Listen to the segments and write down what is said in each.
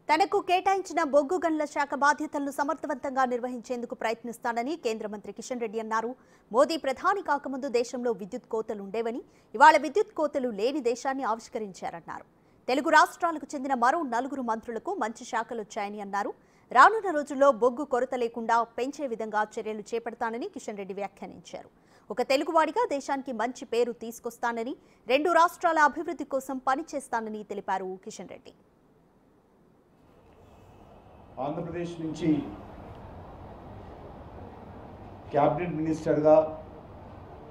తనకు కేటాయించిన బొగ్గు గనుల శాఖ బాధ్యతలను సమర్థవంతంగా నిర్వహించేందుకు ప్రయత్నిస్తానని కేంద్ర మంత్రి కిషన్ రెడ్డి అన్నారు. మోదీ ప్రధాని కాకముందు దేశంలో విద్యుత్ కోతలు ఉండేవని, ఇవాళ విద్యుత్ కోతలు లేని దేశాన్ని ఆవిష్కరించారన్నారు. తెలుగు రాష్ట్రాలకు చెందిన మరో 4 మంత్రులకు మంచి శాఖలు వచ్చాయని అన్నారు. రానున్న రోజుల్లో బొగ్గు కొరత లేకుండా పెంచే విధంగా చర్యలు చేపడతానని కిషన్ రెడ్డి వ్యాఖ్యానించారు. ఒక తెలుగువాడిగా దేశానికి మంచి పేరు తీసుకొస్తానని, 2 రాష్ట్రాల అభివృద్ధి కోసం పనిచేస్తానని తెలిపారు కిషన్ రెడ్డి. ఆంధ్రప్రదేశ్ నుంచి క్యాబినెట్ మినిస్టర్గా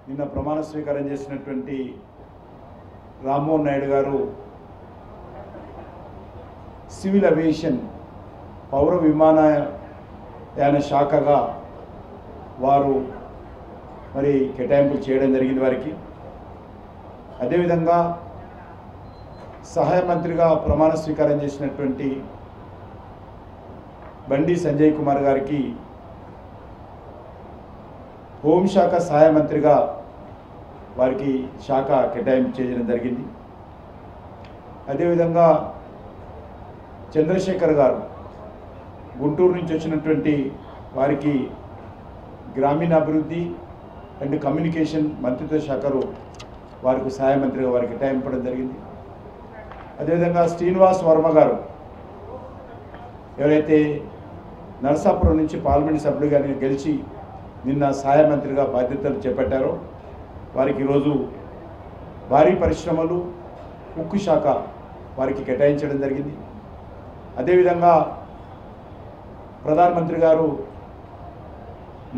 నిన్న ప్రమాణ స్వీకారం చేసినటువంటి రామ్మోహన్ నాయుడు గారు సివిల్ ఏవియేషన్ పౌర విమానయాన శాఖగా వారు మరి కేటాయింపులు చేయడం జరిగింది వారికి. అదేవిధంగా సహాయ మంత్రిగా ప్రమాణ స్వీకారం చేసినటువంటి బండి సంజయ్ కుమార్ గారికి హోంశాఖ సహాయ మంత్రిగా వారికి శాఖ కేటాయింపు చేయడం జరిగింది. అదేవిధంగా చంద్రశేఖర్ గారు గుంటూరు నుంచి వచ్చినటువంటి వారికి గ్రామీణాభివృద్ధి అండ్ కమ్యూనికేషన్ మంత్రిత్వ శాఖలో వారికి సహాయ మంత్రిగా వారికి కేటాయింపడం జరిగింది. అదేవిధంగా శ్రీనివాస్ వర్మ గారు ఎవరైతే నరసాపురం నుంచి పార్లమెంట్ సభ్యుడిగా గెలిచి నిన్న సహాయ మంత్రిగా బాధ్యతలు చేపట్టారో వారికి ఈరోజు భారీ పరిశ్రమలు ఉక్కు శాఖ వారికి కేటాయించడం జరిగింది. అదేవిధంగా ప్రధానమంత్రి గారు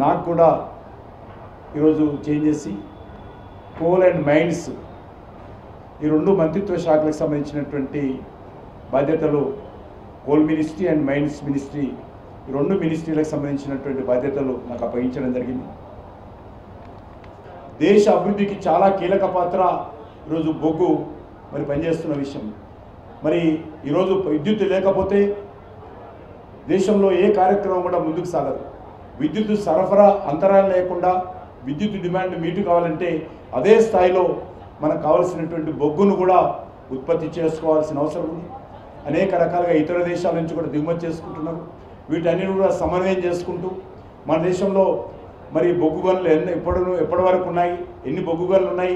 నాకు కూడా ఈరోజు చేంజ్ చేసి కోల్ అండ్ మైన్స్ ఈ 2 మంత్రిత్వ శాఖలకు సంబంధించినటువంటి బాధ్యతలు, coal ministry and mines ministry, ఈ 2 మినిస్ట్రీలకు సంబంధించినటువంటి బాధ్యతలు నాకు అప్పగించడం జరిగింది. దేశ అభివృద్ధికి చాలా కీలక పాత్ర ఈరోజు బొగ్గు మరి పనిచేస్తున్న విషయం. మరి ఈరోజు విద్యుత్ లేకపోతే దేశంలో ఏ కార్యక్రమం కూడా ముందుకు సాగదు. విద్యుత్ సరఫరా అంతరాయం లేకుండా విద్యుత్ డిమాండ్ మీటు కావాలంటే అదే స్థాయిలో మనకు కావాల్సినటువంటి బొగ్గును కూడా ఉత్పత్తి చేసుకోవాల్సిన అవసరం ఉంది. అనేక రకాలుగా ఇతర దేశాల నుంచి కూడా దిగుమతి చేసుకుంటున్నారు. వీటన్నిటి కూడా సమన్వయం చేసుకుంటూ మన దేశంలో మరి బొగ్గు గనులు ఎప్పటి వరకు ఉన్నాయి, ఎన్ని బొగ్గు గనులు ఉన్నాయి,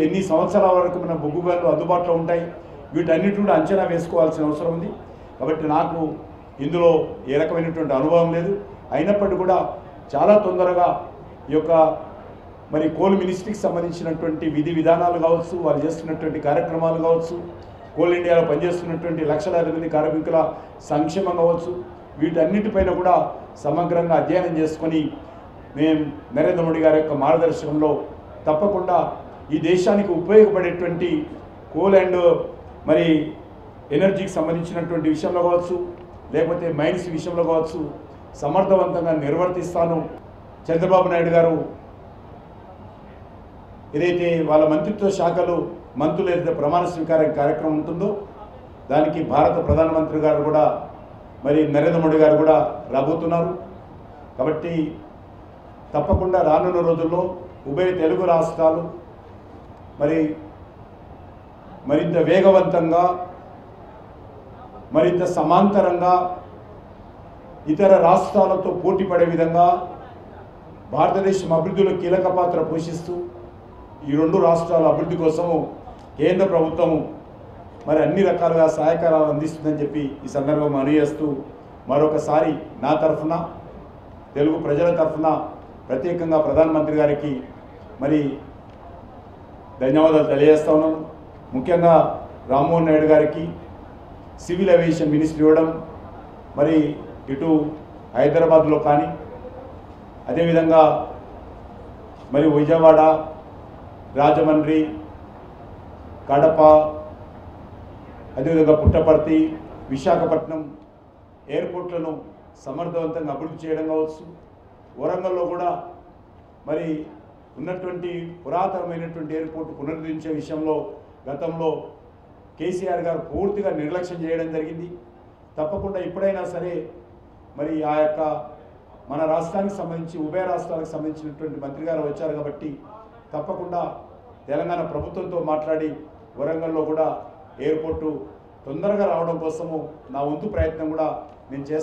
ఎన్ని సంవత్సరాల వరకు మన బొగ్గు గనులు అందుబాటులో ఉంటాయి, వీటన్నిటి కూడా అంచనా వేసుకోవాల్సిన అవసరం ఉంది. కాబట్టి నాకు ఇందులో ఏ రకమైనటువంటి అనుభవం లేదు. అయినప్పటికీ కూడా చాలా తొందరగా ఈ యొక్క మరి కోల్ మినిస్ట్రీకి సంబంధించినటువంటి విధి విధానాలు కావచ్చు, వాళ్ళు చేస్తున్నటువంటి కార్యక్రమాలు కావచ్చు, కోల్ ఇండియాలో పనిచేస్తున్నటువంటి లక్షలాది మంది కార్మికుల సంక్షేమం కావచ్చు, వీటన్నిటిపైన కూడా సమగ్రంగా అధ్యయనం చేసుకొని మేము నరేంద్ర మోడీ గారి యొక్క మార్గదర్శకంలో తప్పకుండా ఈ దేశానికి ఉపయోగపడేటువంటి కోల్ అండ్ మరి ఎనర్జీకి సంబంధించినటువంటి విషయంలో కావచ్చు, లేకపోతే మైన్స్ విషయంలో కావచ్చు సమర్థవంతంగా నిర్వర్తిస్తాను. చంద్రబాబు నాయుడు గారు ఏదైతే వాళ్ళ మంత్రిత్వ శాఖలు మంత్రులు ఏదైతే ప్రమాణ స్వీకారం కార్యక్రమం ఉంటుందో దానికి భారత ప్రధానమంత్రి గారు కూడా మరి నరేంద్ర మోడీ గారు కూడా రాబోతున్నారు. కాబట్టి తప్పకుండా రానున్న రోజుల్లో ఉభయ తెలుగు రాష్ట్రాలు మరింత వేగవంతంగా, మరింత సమాంతరంగా ఇతర రాష్ట్రాలతో పోటీ పడే విధంగా భారతదేశం అభివృద్ధిలో కీలక పాత్ర పోషిస్తూ ఈ 2 రాష్ట్రాల అభివృద్ధి కోసము కేంద్ర ప్రభుత్వము మరి అన్ని రకాలుగా సహాయకారాలు అందిస్తుందని చెప్పి ఈ సందర్భంగా మనవి చేస్తూ మరొకసారి నా తరఫున, తెలుగు ప్రజల తరఫున ప్రత్యేకంగా ప్రధానమంత్రి గారికి మరి ధన్యవాదాలు తెలియజేస్తా ఉన్నాను. ముఖ్యంగా రామ్మోహన్ నాయుడు గారికి సివిల్ ఏవియేషన్ మినిస్ట్రీ ఇవ్వడం, మరి ఇటు హైదరాబాద్లో కానీ అదేవిధంగా మరి విజయవాడ, రాజమండ్రి, కడప, అదేవిధంగా పుట్టపర్తి, విశాఖపట్నం ఎయిర్పోర్ట్లను సమర్థవంతంగా అభివృద్ధి చేయడం కావచ్చు, వరంగల్లో కూడా మరి ఉన్నటువంటి పురాతనమైనటువంటి ఎయిర్పోర్ట్ పునరుద్ధరించే విషయంలో గతంలో కేసీఆర్ గారు పూర్తిగా నిర్లక్ష్యం చేయడం జరిగింది. తప్పకుండా ఇప్పుడైనా సరే మరి ఆ యొక్క మన రాష్ట్రానికి సంబంధించి ఉభయ రాష్ట్రాలకు సంబంధించినటువంటి మంత్రి గారు వచ్చారు కాబట్టి తప్పకుండా తెలంగాణ ప్రభుత్వంతో మాట్లాడి వరంగల్లో కూడా ఎయిర్పోర్టు తొందరగా రావడం కోసము నా వంతు ప్రయత్నం కూడా నేను చేస్తాను.